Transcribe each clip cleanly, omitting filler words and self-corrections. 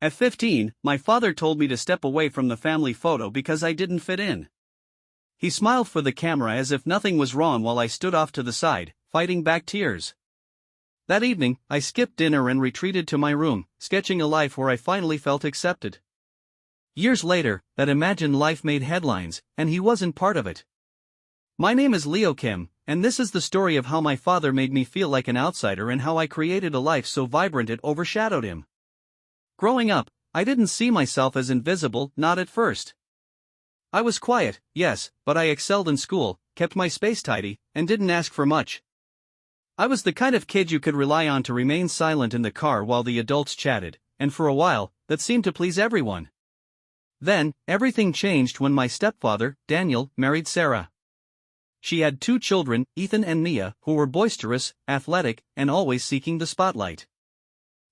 At 15, my father told me to step away from the family photo because I didn't fit in. He smiled for the camera as if nothing was wrong while I stood off to the side, fighting back tears. That evening, I skipped dinner and retreated to my room, sketching a life where I finally felt accepted. Years later, that imagined life made headlines, and he wasn't part of it. My name is Leo Kim, and this is the story of how my father made me feel like an outsider and how I created a life so vibrant it overshadowed him. Growing up, I didn't see myself as invisible, not at first. I was quiet, yes, but I excelled in school, kept my space tidy, and didn't ask for much. I was the kind of kid you could rely on to remain silent in the car while the adults chatted, and for a while, that seemed to please everyone. Then, everything changed when my stepfather, Daniel, married Sarah. She had 2 children, Ethan and Mia, who were boisterous, athletic, and always seeking the spotlight.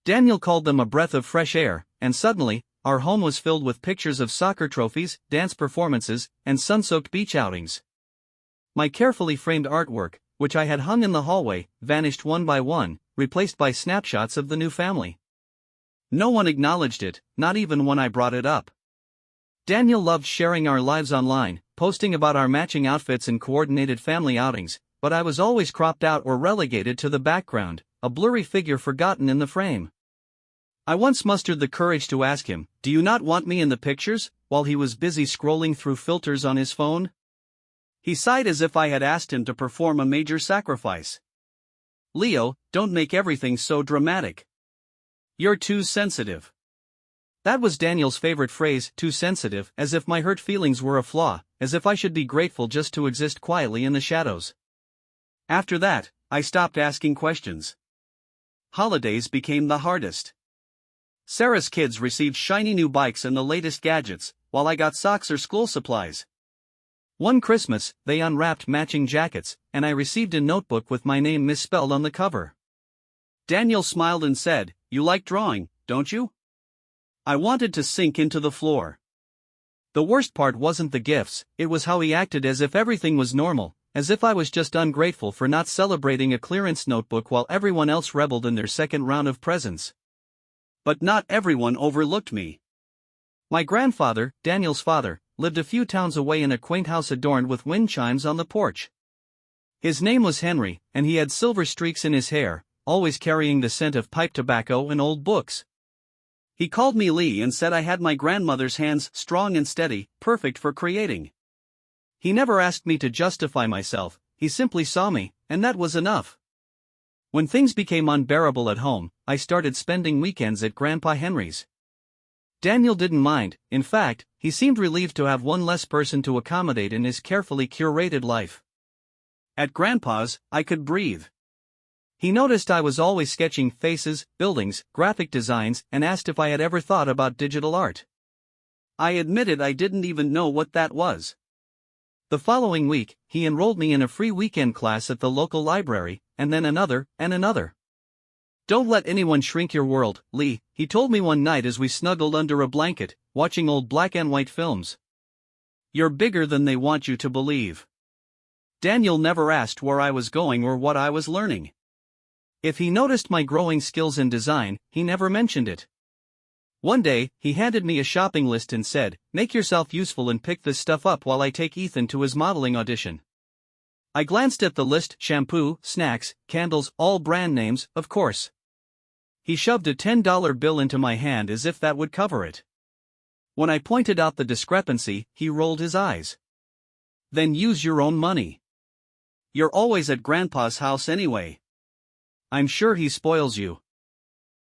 Daniel called them a breath of fresh air, and suddenly, our home was filled with pictures of soccer trophies, dance performances, and sun-soaked beach outings. My carefully framed artwork, which I had hung in the hallway, vanished one by one, replaced by snapshots of the new family. No one acknowledged it, not even when I brought it up. Daniel loved sharing our lives online, posting about our matching outfits and coordinated family outings, but I was always cropped out or relegated to the background, a blurry figure forgotten in the frame. I once mustered the courage to ask him, "Do you not want me in the pictures?" while he was busy scrolling through filters on his phone. He sighed as if I had asked him to perform a major sacrifice. "Leo, don't make everything so dramatic. You're too sensitive." That was Daniel's favorite phrase, too sensitive, as if my hurt feelings were a flaw, as if I should be grateful just to exist quietly in the shadows. After that, I stopped asking questions. Holidays became the hardest. Sarah's kids received shiny new bikes and the latest gadgets, while I got socks or school supplies. One Christmas, they unwrapped matching jackets, and I received a notebook with my name misspelled on the cover. Daniel smiled and said, "You like drawing, don't you?" I wanted to sink into the floor. The worst part wasn't the gifts, it was how he acted as if everything was normal, as if I was just ungrateful for not celebrating a clearance notebook while everyone else reveled in their second round of presents. But not everyone overlooked me. My grandfather, Daniel's father, lived a few towns away in a quaint house adorned with wind chimes on the porch. His name was Henry, and he had silver streaks in his hair, always carrying the scent of pipe tobacco and old books. He called me Lee and said I had my grandmother's hands, strong and steady, perfect for creating. He never asked me to justify myself, he simply saw me, and that was enough. When things became unbearable at home, I started spending weekends at Grandpa Henry's. Daniel didn't mind, in fact, he seemed relieved to have one less person to accommodate in his carefully curated life. At Grandpa's, I could breathe. He noticed I was always sketching faces, buildings, graphic designs, and asked if I had ever thought about digital art. I admitted I didn't even know what that was. The following week, he enrolled me in a free weekend class at the local library, and then another, and another. "Don't let anyone shrink your world, Lee," he told me one night as we snuggled under a blanket, watching old black and white films. "You're bigger than they want you to believe." Daniel never asked where I was going or what I was learning. If he noticed my growing skills in design, he never mentioned it. One day, he handed me a shopping list and said, "Make yourself useful and pick this stuff up while I take Ethan to his modeling audition." I glanced at the list: shampoo, snacks, candles, all brand names, of course. He shoved a $10 bill into my hand as if that would cover it. When I pointed out the discrepancy, he rolled his eyes. "Then use your own money. You're always at Grandpa's house anyway. I'm sure he spoils you."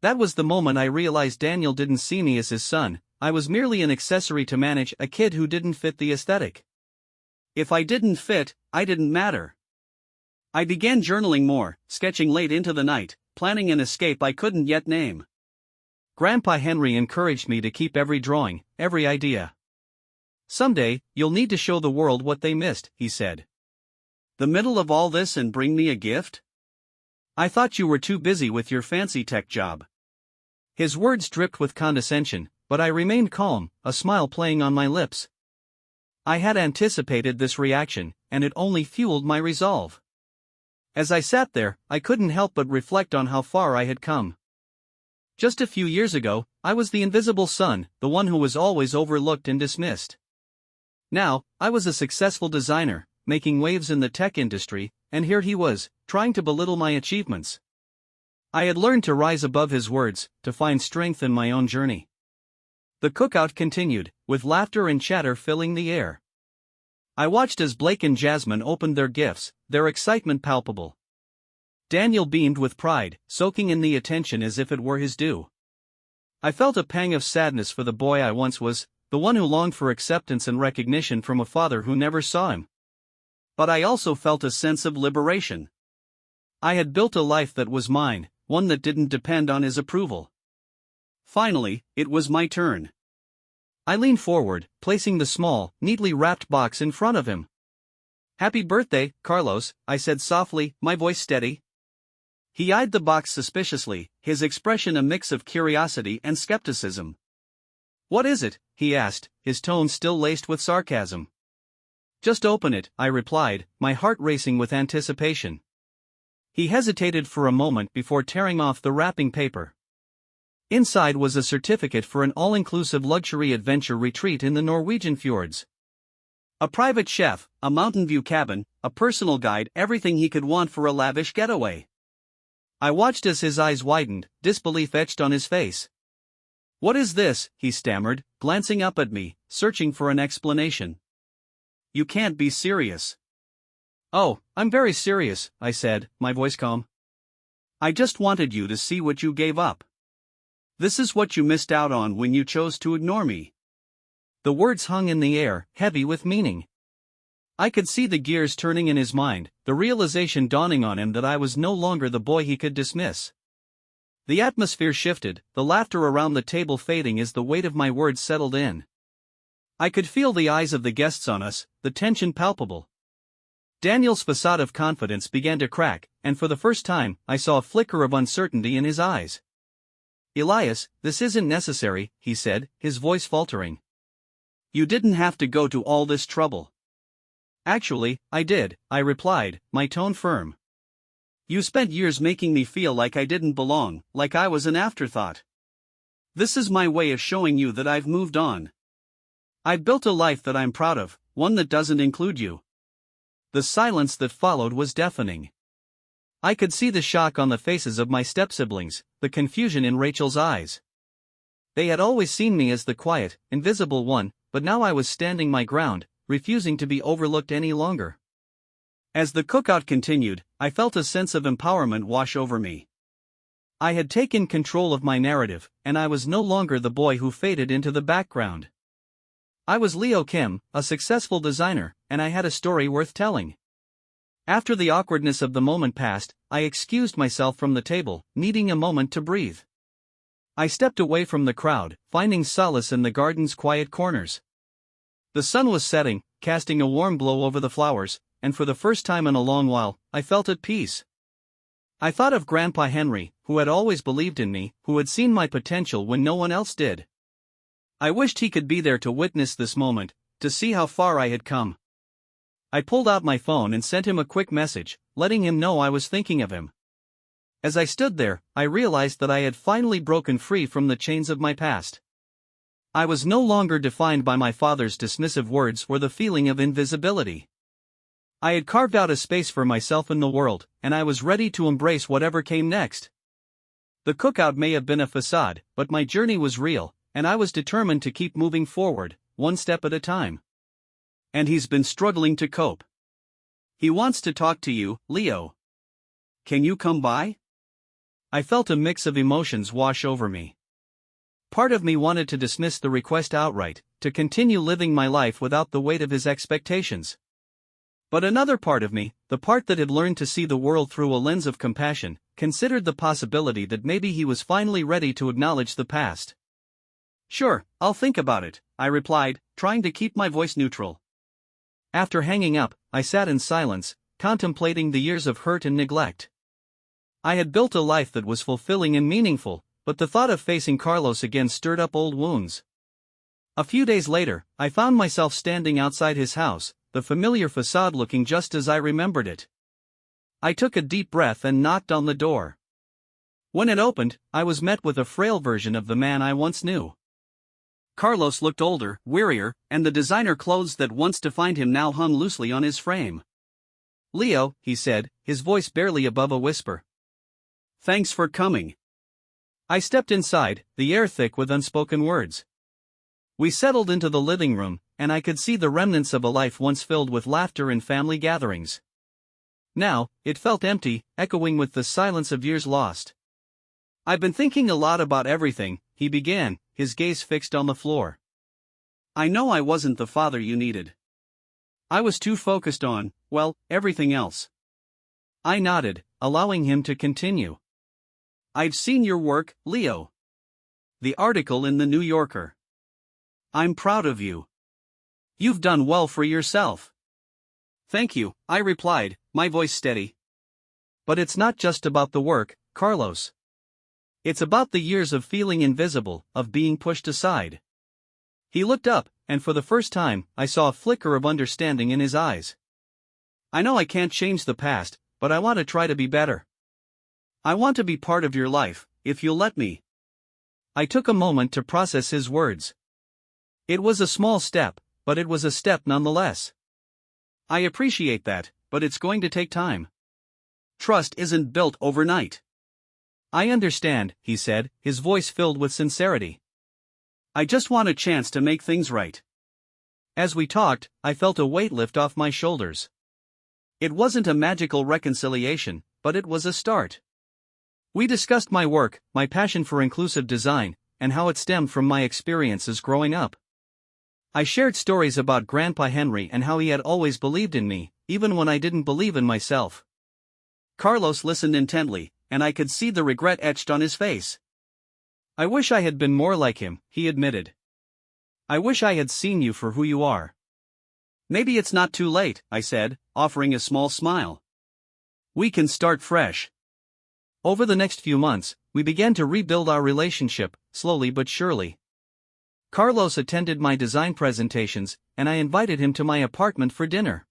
That was the moment I realized Daniel didn't see me as his son, I was merely an accessory to manage a kid who didn't fit the aesthetic. If I didn't fit, I didn't matter. I began journaling more, sketching late into the night, planning an escape I couldn't yet name. Grandpa Henry encouraged me to keep every drawing, every idea. "Someday, you'll need to show the world what they missed," he said. "The middle of all this and bring me a gift? I thought you were too busy with your fancy tech job." His words dripped with condescension, but I remained calm, a smile playing on my lips. I had anticipated this reaction, and it only fueled my resolve. As I sat there, I couldn't help but reflect on how far I had come. Just a few years ago, I was the invisible son, the one who was always overlooked and dismissed. Now, I was a successful designer, making waves in the tech industry, and here he was, trying to belittle my achievements. I had learned to rise above his words, to find strength in my own journey. The cookout continued, with laughter and chatter filling the air. I watched as Blake and Jasmine opened their gifts, their excitement palpable. Daniel beamed with pride, soaking in the attention as if it were his due. I felt a pang of sadness for the boy I once was, the one who longed for acceptance and recognition from a father who never saw him. But I also felt a sense of liberation. I had built a life that was mine, one that didn't depend on his approval. Finally, it was my turn. I leaned forward, placing the small, neatly wrapped box in front of him. "Happy birthday, Carlos," I said softly, my voice steady. He eyed the box suspiciously, his expression a mix of curiosity and skepticism. "What is it?" he asked, his tone still laced with sarcasm. "Just open it," I replied, my heart racing with anticipation. He hesitated for a moment before tearing off the wrapping paper. Inside was a certificate for an all-inclusive luxury adventure retreat in the Norwegian fjords. A private chef, a mountain view cabin, a personal guide, everything he could want for a lavish getaway. I watched as his eyes widened, disbelief etched on his face. "What is this?" he stammered, glancing up at me, searching for an explanation. "You can't be serious." "Oh, I'm very serious," I said, my voice calm. "I just wanted you to see what you gave up. This is what you missed out on when you chose to ignore me." The words hung in the air, heavy with meaning. I could see the gears turning in his mind, the realization dawning on him that I was no longer the boy he could dismiss. The atmosphere shifted, the laughter around the table fading as the weight of my words settled in. I could feel the eyes of the guests on us, the tension palpable. Daniel's facade of confidence began to crack, and for the first time, I saw a flicker of uncertainty in his eyes. "Elias, this isn't necessary," he said, his voice faltering. "You didn't have to go to all this trouble." "Actually, I did," I replied, my tone firm. "You spent years making me feel like I didn't belong, like I was an afterthought. This is my way of showing you that I've moved on. I've built a life that I'm proud of, one that doesn't include you." The silence that followed was deafening. I could see the shock on the faces of my step-siblings, the confusion in Rachel's eyes. They had always seen me as the quiet, invisible one, but now I was standing my ground, refusing to be overlooked any longer. As the cookout continued, I felt a sense of empowerment wash over me. I had taken control of my narrative, and I was no longer the boy who faded into the background. I was Leo Kim, a successful designer, and I had a story worth telling. After the awkwardness of the moment passed, I excused myself from the table, needing a moment to breathe. I stepped away from the crowd, finding solace in the garden's quiet corners. The sun was setting, casting a warm glow over the flowers, and for the first time in a long while, I felt at peace. I thought of Grandpa Henry, who had always believed in me, who had seen my potential when no one else did. I wished he could be there to witness this moment, to see how far I had come. I pulled out my phone and sent him a quick message, letting him know I was thinking of him. As I stood there, I realized that I had finally broken free from the chains of my past. I was no longer defined by my father's dismissive words or the feeling of invisibility. I had carved out a space for myself in the world, and I was ready to embrace whatever came next. The cookout may have been a facade, but my journey was real, and I was determined to keep moving forward, one step at a time. And he's been struggling to cope. He wants to talk to you, Leo. Can you come by? I felt a mix of emotions wash over me. Part of me wanted to dismiss the request outright, to continue living my life without the weight of his expectations. But another part of me, the part that had learned to see the world through a lens of compassion, considered the possibility that maybe he was finally ready to acknowledge the past. "Sure, I'll think about it," I replied, trying to keep my voice neutral. After hanging up, I sat in silence, contemplating the years of hurt and neglect. I had built a life that was fulfilling and meaningful, but the thought of facing Carlos again stirred up old wounds. A few days later, I found myself standing outside his house, the familiar facade looking just as I remembered it. I took a deep breath and knocked on the door. When it opened, I was met with a frail version of the man I once knew. Carlos looked older, wearier, and the designer clothes that once defined him now hung loosely on his frame. "Leo," he said, his voice barely above a whisper. "Thanks for coming." I stepped inside, the air thick with unspoken words. We settled into the living room, and I could see the remnants of a life once filled with laughter and family gatherings. Now, it felt empty, echoing with the silence of years lost. "I've been thinking a lot about everything," he began, his gaze fixed on the floor. "I know I wasn't the father you needed. I was too focused on, well, everything else." I nodded, allowing him to continue. "I've seen your work, Leo. The article in the New Yorker. I'm proud of you. You've done well for yourself." "Thank you," I replied, my voice steady. "But it's not just about the work, Carlos. It's about the years of feeling invisible, of being pushed aside." He looked up, and for the first time, I saw a flicker of understanding in his eyes. "I know I can't change the past, but I want to try to be better. I want to be part of your life, if you'll let me." I took a moment to process his words. It was a small step, but it was a step nonetheless. "I appreciate that, but it's going to take time. Trust isn't built overnight." "I understand," he said, his voice filled with sincerity. "I just want a chance to make things right." As we talked, I felt a weight lift off my shoulders. It wasn't a magical reconciliation, but it was a start. We discussed my work, my passion for inclusive design, and how it stemmed from my experiences growing up. I shared stories about Grandpa Henry and how he had always believed in me, even when I didn't believe in myself. Carlos listened intently, and I could see the regret etched on his face. "I wish I had been more like him," he admitted. "I wish I had seen you for who you are." "Maybe it's not too late," I said, offering a small smile. "We can start fresh." Over the next few months, we began to rebuild our relationship, slowly but surely. Carlos attended my design presentations, and I invited him to my apartment for dinner.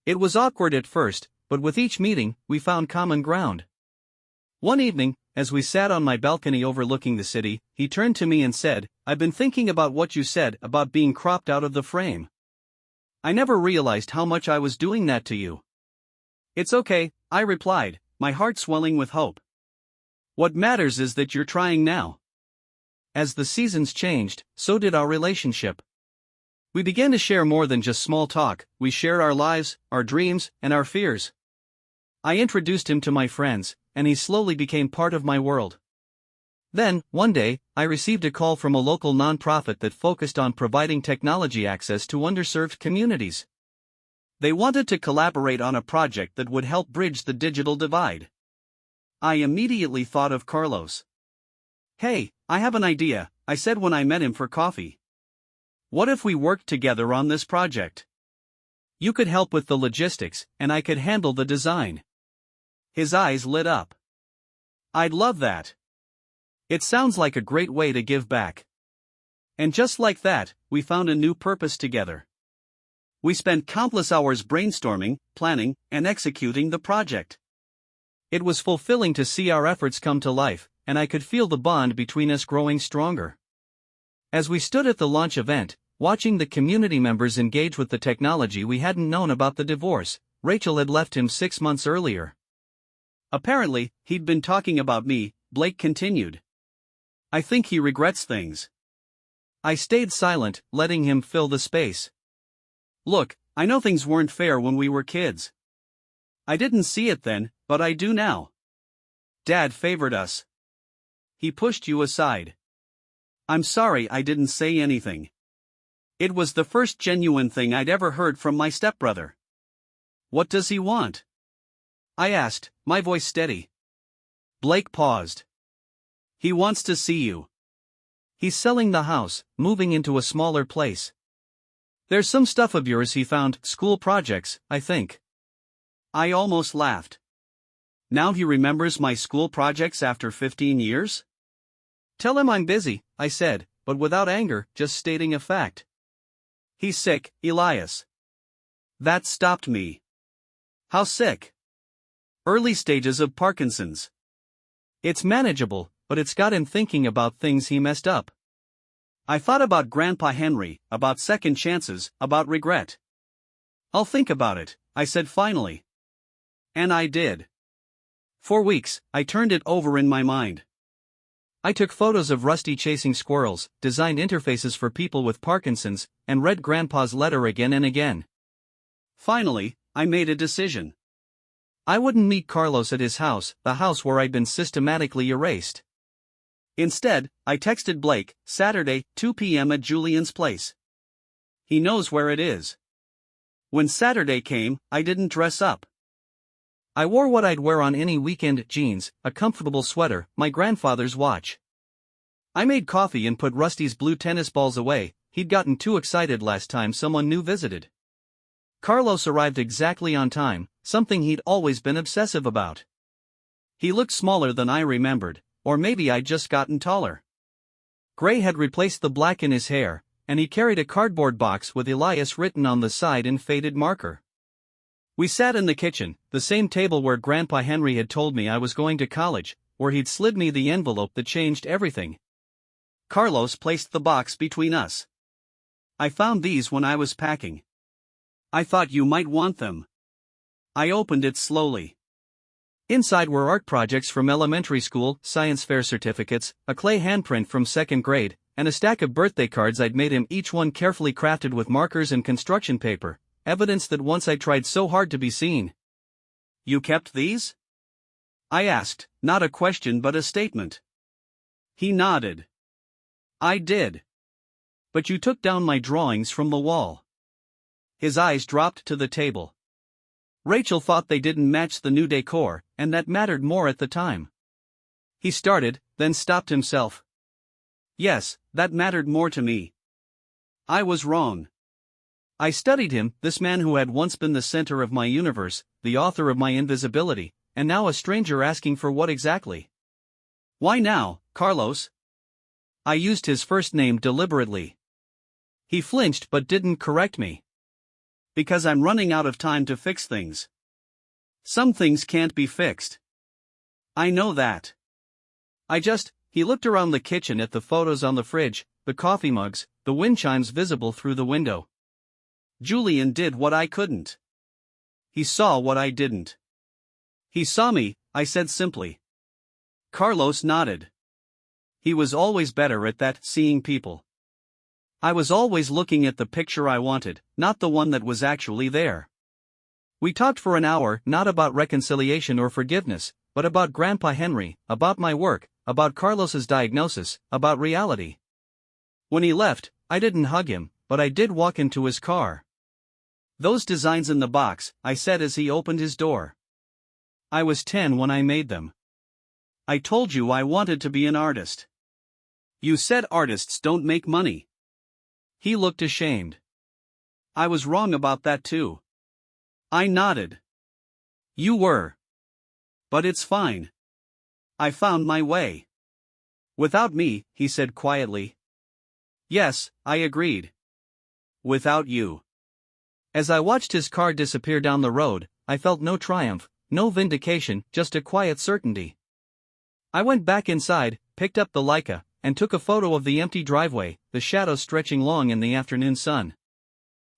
It was awkward at first, but with each meeting, we found common ground. One evening, as we sat on my balcony overlooking the city, he turned to me and said, "I've been thinking about what you said about being cropped out of the frame. I never realized how much I was doing that to you." "It's okay," I replied, my heart swelling with hope. "What matters is that you're trying now." As the seasons changed, so did our relationship. We began to share more than just small talk. We shared our lives, our dreams, and our fears. I introduced him to my friends, and he slowly became part of my world. Then, one day, I received a call from a local nonprofit that focused on providing technology access to underserved communities. They wanted to collaborate on a project that would help bridge the digital divide. I immediately thought of Carlos. "Hey, I have an idea," I said when I met him for coffee. "What if we worked together on this project? You could help with the logistics, and I could handle the design." His eyes lit up. "I'd love that. It sounds like a great way to give back." And just like that, we found a new purpose together. We spent countless hours brainstorming, planning, and executing the project. It was fulfilling to see our efforts come to life, and I could feel the bond between us growing stronger. As we stood at the launch event, watching the community members engage with the technology, we hadn't known about the divorce. Rachel had left him 6 months earlier. "Apparently, he'd been talking about me," Blake continued. "I think he regrets things." I stayed silent, letting him fill the space. "Look, I know things weren't fair when we were kids. I didn't see it then, but I do now. Dad favored us. He pushed you aside. I'm sorry I didn't say anything. It was the first genuine thing I'd ever heard from my stepbrother." "What does he want?" I asked, my voice steady. Blake paused. "He wants to see you. He's selling the house, moving into a smaller place. There's some stuff of yours he found, school projects, I think." I almost laughed. Now he remembers my school projects after 15 years? "Tell him I'm busy," I said, but without anger, just stating a fact. "He's sick, Elias." That stopped me. "How sick?" "Early stages of Parkinson's." It's manageable, but it's got him thinking about things he messed up. I thought about Grandpa Henry, about second chances, about regret. I'll think about it, I said finally. And I did. For weeks, I turned it over in my mind. I took photos of Rusty chasing squirrels, designed interfaces for people with Parkinson's, and read Grandpa's letter again and again. Finally, I made a decision. I wouldn't meet Carlos at his house, the house where I'd been systematically erased. Instead, I texted Blake, Saturday, 2 p.m. at Julian's place. He knows where it is. When Saturday came, I didn't dress up. I wore what I'd wear on any weekend: jeans, a comfortable sweater, my grandfather's watch. I made coffee and put Rusty's blue tennis balls away. He'd gotten too excited last time someone new visited. Carlos arrived exactly on time, something he'd always been obsessive about. He looked smaller than I remembered, or maybe I'd just gotten taller. Gray had replaced the black in his hair, and he carried a cardboard box with Elias written on the side in faded marker. We sat in the kitchen, the same table where Grandpa Henry had told me I was going to college, where he'd slid me the envelope that changed everything. Carlos placed the box between us. I found these when I was packing. I thought you might want them. I opened it slowly. Inside were art projects from elementary school, science fair certificates, a clay handprint from second grade, and a stack of birthday cards I'd made him, each one carefully crafted with markers and construction paper, evidence that once I tried so hard to be seen. You kept these? I asked, not a question but a statement. He nodded. I did. But you took down my drawings from the wall. His eyes dropped to the table. Rachel thought they didn't match the new decor, and that mattered more at the time. He started, then stopped himself. Yes, that mattered more to me. I was wrong. I studied him, this man who had once been the center of my universe, the author of my invisibility, and now a stranger asking for what exactly? Why now, Carlos? I used his first name deliberately. He flinched but didn't correct me. Because I'm running out of time to fix things. Some things can't be fixed. I know that. He looked around the kitchen at the photos on the fridge, the coffee mugs, the wind chimes visible through the window. Julian did what I couldn't. He saw what I didn't. He saw me, I said simply. Carlos nodded. He was always better at that, seeing people. I was always looking at the picture I wanted, not the one that was actually there. We talked for an hour, not about reconciliation or forgiveness, but about Grandpa Henry, about my work, about Carlos's diagnosis, about reality. When he left, I didn't hug him, but I did walk into his car. Those designs in the box, I said as he opened his door. I was 10 when I made them. I told you I wanted to be an artist. You said artists don't make money. He looked ashamed. I was wrong about that too. I nodded. You were. But it's fine. I found my way. Without me, he said quietly. Yes, I agreed. Without you. As I watched his car disappear down the road, I felt no triumph, no vindication, just a quiet certainty. I went back inside, picked up the Leica, and took a photo of the empty driveway, the shadows stretching long in the afternoon sun.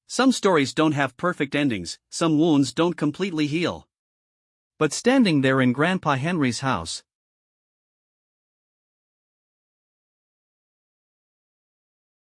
Some stories don't have perfect endings, some wounds don't completely heal. But standing there in Grandpa Henry's house,